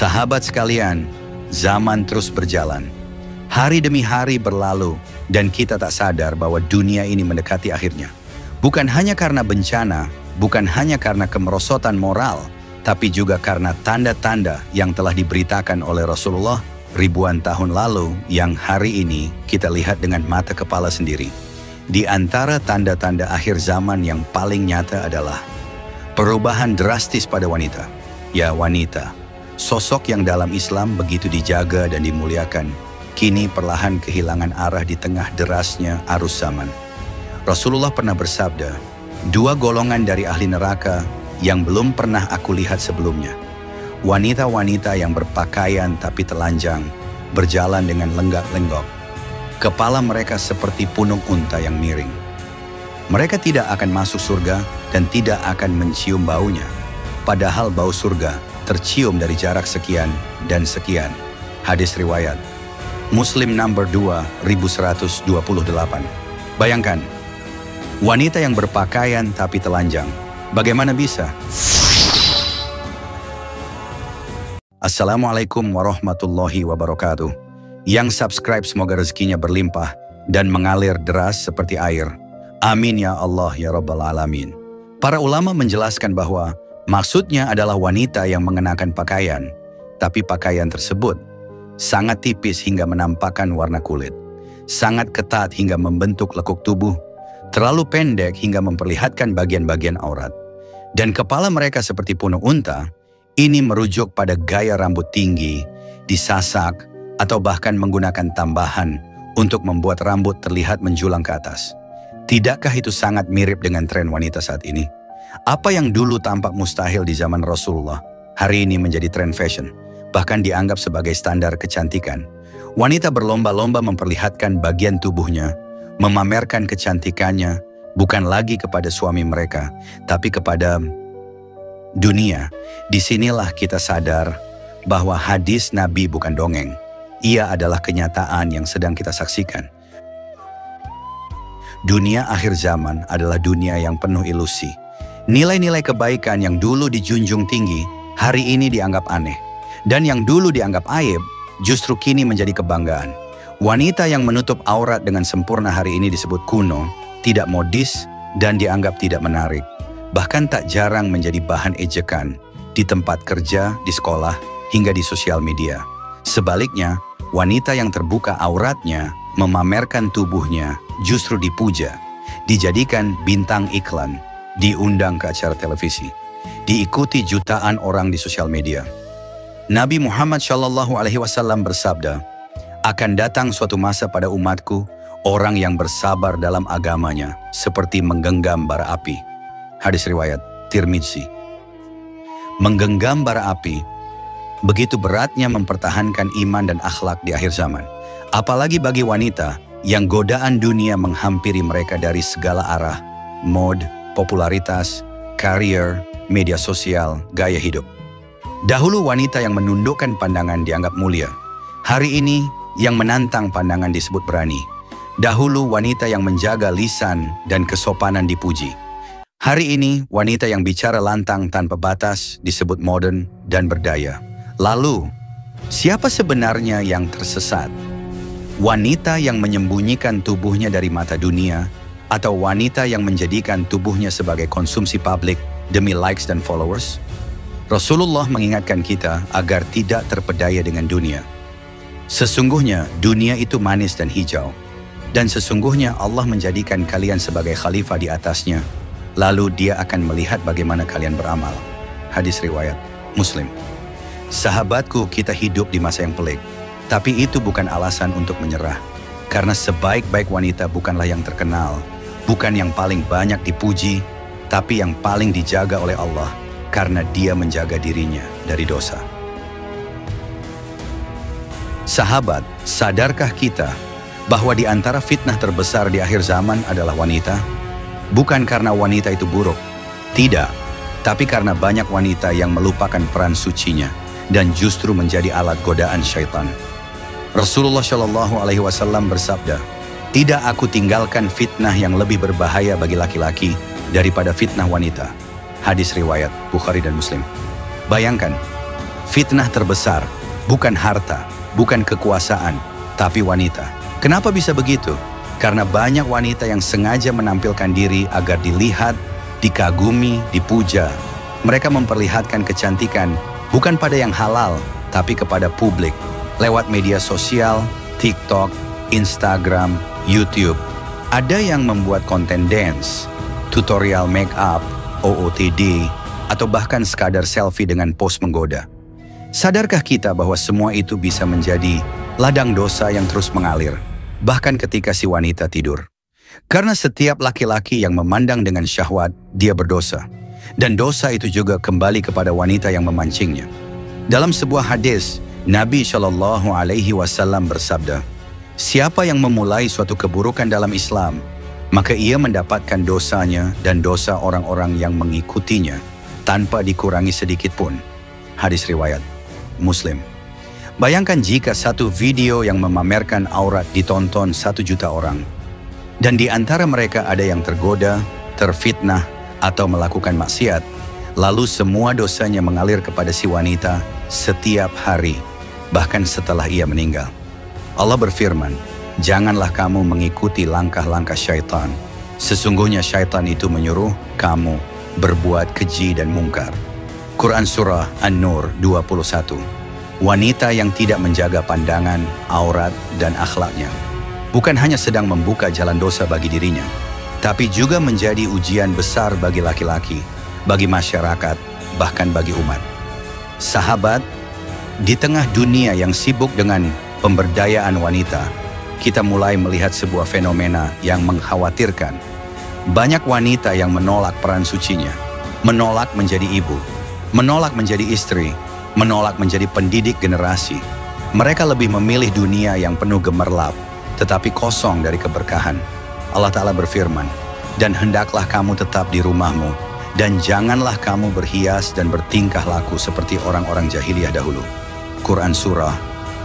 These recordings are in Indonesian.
Sahabat sekalian, zaman terus berjalan. Hari demi hari berlalu dan kita tak sadar bahwa dunia ini mendekati akhirnya. Bukan hanya karena bencana, bukan hanya karena kemerosotan moral, tapi juga karena tanda-tanda yang telah diberitakan oleh Rasulullah ribuan tahun lalu yang hari ini kita lihat dengan mata kepala sendiri. Di antara tanda-tanda akhir zaman yang paling nyata adalah perubahan drastis pada wanita. Ya, wanita. Sosok yang dalam Islam begitu dijaga dan dimuliakan, kini perlahan kehilangan arah di tengah derasnya arus zaman. Rasulullah pernah bersabda, 2 golongan dari ahli neraka yang belum pernah aku lihat sebelumnya. Wanita-wanita yang berpakaian tapi telanjang, berjalan dengan lenggak-lenggok. Kepala mereka seperti punuk unta yang miring. Mereka tidak akan masuk surga dan tidak akan mencium baunya. Padahal bau surga tercium dari jarak sekian dan sekian. Hadis riwayat Muslim nomor 2128. Bayangkan, wanita yang berpakaian tapi telanjang. Bagaimana bisa? Assalamualaikum warahmatullahi wabarakatuh. Yang subscribe semoga rezekinya berlimpah dan mengalir deras seperti air. Amin ya Allah ya Rabbal Alamin. Para ulama menjelaskan bahwa maksudnya adalah wanita yang mengenakan pakaian, tapi pakaian tersebut sangat tipis hingga menampakkan warna kulit, sangat ketat hingga membentuk lekuk tubuh, terlalu pendek hingga memperlihatkan bagian-bagian aurat. Dan kepala mereka seperti punuk unta, ini merujuk pada gaya rambut tinggi, disasak, atau bahkan menggunakan tambahan untuk membuat rambut terlihat menjulang ke atas. Tidakkah itu sangat mirip dengan tren wanita saat ini? Apa yang dulu tampak mustahil di zaman Rasulullah, hari ini menjadi tren fashion, bahkan dianggap sebagai standar kecantikan. Wanita berlomba-lomba memperlihatkan bagian tubuhnya, memamerkan kecantikannya, bukan lagi kepada suami mereka, tapi kepada dunia. Disinilah kita sadar bahwa hadis Nabi bukan dongeng. Ia adalah kenyataan yang sedang kita saksikan. Dunia akhir zaman adalah dunia yang penuh ilusi. Nilai-nilai kebaikan yang dulu dijunjung tinggi, hari ini dianggap aneh. Dan yang dulu dianggap aib, justru kini menjadi kebanggaan. Wanita yang menutup aurat dengan sempurna hari ini disebut kuno, tidak modis, dan dianggap tidak menarik. Bahkan tak jarang menjadi bahan ejekan di tempat kerja, di sekolah, hingga di sosial media. Sebaliknya, wanita yang terbuka auratnya, memamerkan tubuhnya, justru dipuja, dijadikan bintang iklan, diundang ke acara televisi, diikuti jutaan orang di sosial media. Nabi Muhammad SAW bersabda, akan datang suatu masa pada umatku, orang yang bersabar dalam agamanya, seperti menggenggam bara api. Hadis riwayat Tirmidzi. Menggenggam bara api, begitu beratnya mempertahankan iman dan akhlak di akhir zaman. Apalagi bagi wanita yang godaan dunia menghampiri mereka dari segala arah, mode, popularitas, karir, media sosial, gaya hidup. Dahulu wanita yang menundukkan pandangan dianggap mulia. Hari ini yang menantang pandangan disebut berani. Dahulu wanita yang menjaga lisan dan kesopanan dipuji. Hari ini wanita yang bicara lantang tanpa batas disebut modern dan berdaya. Lalu, siapa sebenarnya yang tersesat? Wanita yang menyembunyikan tubuhnya dari mata dunia, atau wanita yang menjadikan tubuhnya sebagai konsumsi publik demi likes dan followers? Rasulullah mengingatkan kita agar tidak terpedaya dengan dunia. Sesungguhnya dunia itu manis dan hijau, dan sesungguhnya Allah menjadikan kalian sebagai khalifah di atasnya, lalu Dia akan melihat bagaimana kalian beramal. Hadis riwayat Muslim. Sahabatku, kita hidup di masa yang pelik, tapi itu bukan alasan untuk menyerah. Karena sebaik-baik wanita bukanlah yang terkenal, bukan yang paling banyak dipuji, tapi yang paling dijaga oleh Allah, karena Dia menjaga dirinya dari dosa. Sahabat, sadarkah kita bahwa di antara fitnah terbesar di akhir zaman adalah wanita? Bukan karena wanita itu buruk, tidak, tapi karena banyak wanita yang melupakan peran sucinya dan justru menjadi alat godaan syaitan. Rasulullah SAW bersabda, tidak aku tinggalkan fitnah yang lebih berbahaya bagi laki-laki daripada fitnah wanita. Hadis riwayat Bukhari dan Muslim. Bayangkan, Fitnah terbesar bukan harta, bukan kekuasaan, tapi wanita. Kenapa bisa begitu? Karena banyak wanita yang sengaja menampilkan diri agar dilihat, dikagumi, dipuja. Mereka memperlihatkan kecantikan bukan pada yang halal, tapi kepada publik. Lewat media sosial, TikTok, Instagram, YouTube. Ada yang membuat konten dance, tutorial make up, OOTD, atau bahkan sekadar selfie dengan pose menggoda. Sadarkah kita bahwa semua itu bisa menjadi ladang dosa yang terus mengalir, bahkan ketika si wanita tidur? Karena setiap laki-laki yang memandang dengan syahwat, dia berdosa. Dan dosa itu juga kembali kepada wanita yang memancingnya. Dalam sebuah hadis, Nabi SAW bersabda, siapa yang memulai suatu keburukan dalam Islam, maka ia mendapatkan dosanya dan dosa orang-orang yang mengikutinya tanpa dikurangi sedikit pun. Hadis riwayat Muslim. Bayangkan jika satu video yang memamerkan aurat ditonton 1 juta orang, dan di antara mereka ada yang tergoda, terfitnah, atau melakukan maksiat, lalu semua dosanya mengalir kepada si wanita setiap hari, bahkan setelah ia meninggal. Allah berfirman, janganlah kamu mengikuti langkah-langkah syaitan. Sesungguhnya syaitan itu menyuruh kamu berbuat keji dan mungkar. Quran Surah An-Nur 21. Wanita yang tidak menjaga pandangan, aurat, dan akhlaknya bukan hanya sedang membuka jalan dosa bagi dirinya, tapi juga menjadi ujian besar bagi laki-laki, bagi masyarakat, bahkan bagi umat. Sahabat, di tengah dunia yang sibuk dengan pemberdayaan wanita, kita mulai melihat sebuah fenomena yang mengkhawatirkan. Banyak wanita yang menolak peran sucinya, menolak menjadi ibu, menolak menjadi istri, menolak menjadi pendidik generasi. Mereka lebih memilih dunia yang penuh gemerlap, tetapi kosong dari keberkahan. Allah Ta'ala berfirman, dan hendaklah kamu tetap di rumahmu, dan janganlah kamu berhias dan bertingkah laku seperti orang-orang jahiliyah dahulu. Quran Surah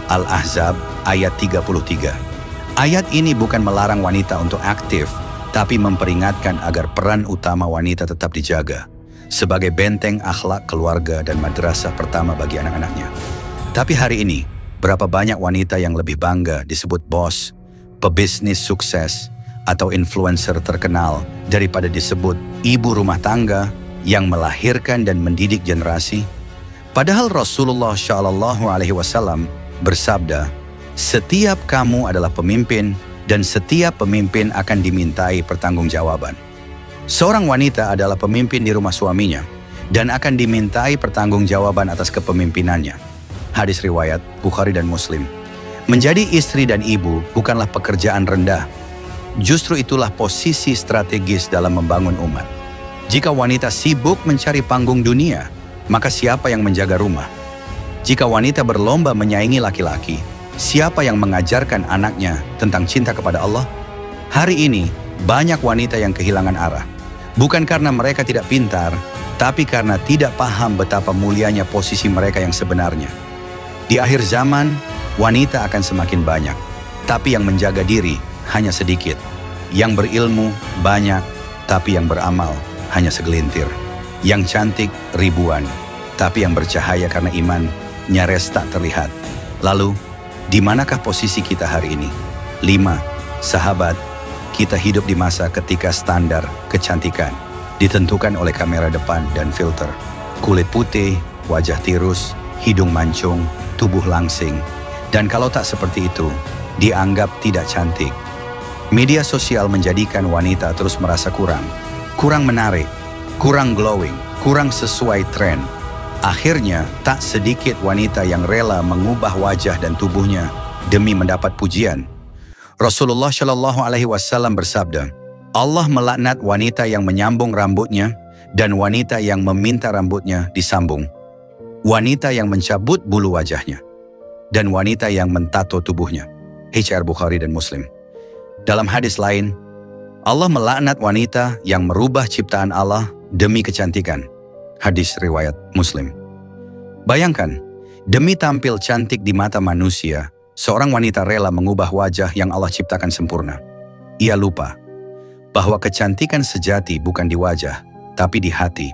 Al-Ahzab ayat 33. Ayat ini bukan melarang wanita untuk aktif, tapi memperingatkan agar peran utama wanita tetap dijaga sebagai benteng akhlak keluarga dan madrasah pertama bagi anak-anaknya. Tapi hari ini, berapa banyak wanita yang lebih bangga disebut bos, pebisnis sukses, atau influencer terkenal daripada disebut ibu rumah tangga yang melahirkan dan mendidik generasi? Padahal Rasulullah SAW bersabda, setiap kamu adalah pemimpin dan setiap pemimpin akan dimintai pertanggungjawaban. Seorang wanita adalah pemimpin di rumah suaminya dan akan dimintai pertanggungjawaban atas kepemimpinannya. Hadis riwayat Bukhari dan Muslim. Menjadi istri dan ibu bukanlah pekerjaan rendah. Justru itulah posisi strategis dalam membangun umat. Jika wanita sibuk mencari panggung dunia, maka siapa yang menjaga rumah? Jika wanita berlomba menyaingi laki-laki, siapa yang mengajarkan anaknya tentang cinta kepada Allah? Hari ini, banyak wanita yang kehilangan arah. Bukan karena mereka tidak pintar, tapi karena tidak paham betapa mulianya posisi mereka yang sebenarnya. Di akhir zaman, wanita akan semakin banyak, tapi yang menjaga diri hanya sedikit. Yang berilmu banyak, tapi yang beramal hanya segelintir. Yang cantik ribuan, tapi yang bercahaya karena iman nyaris tak terlihat. Lalu, di manakah posisi kita hari ini? 5. Sahabat, kita hidup di masa ketika standar kecantikan ditentukan oleh kamera depan dan filter. Kulit putih, wajah tirus, hidung mancung, tubuh langsing. Dan kalau tak seperti itu, dianggap tidak cantik. Media sosial menjadikan wanita terus merasa kurang menarik, kurang glowing, kurang sesuai tren. Akhirnya, tak sedikit wanita yang rela mengubah wajah dan tubuhnya demi mendapat pujian. Rasulullah SAW bersabda, Allah melaknat wanita yang menyambung rambutnya dan wanita yang meminta rambutnya disambung, wanita yang mencabut bulu wajahnya, dan wanita yang mentato tubuhnya. HR Bukhari dan Muslim. Dalam hadis lain, Allah melaknat wanita yang merubah ciptaan Allah demi kecantikan. Hadis riwayat Muslim. Bayangkan, demi tampil cantik di mata manusia, seorang wanita rela mengubah wajah yang Allah ciptakan sempurna. Ia lupa bahwa kecantikan sejati bukan di wajah, tapi di hati.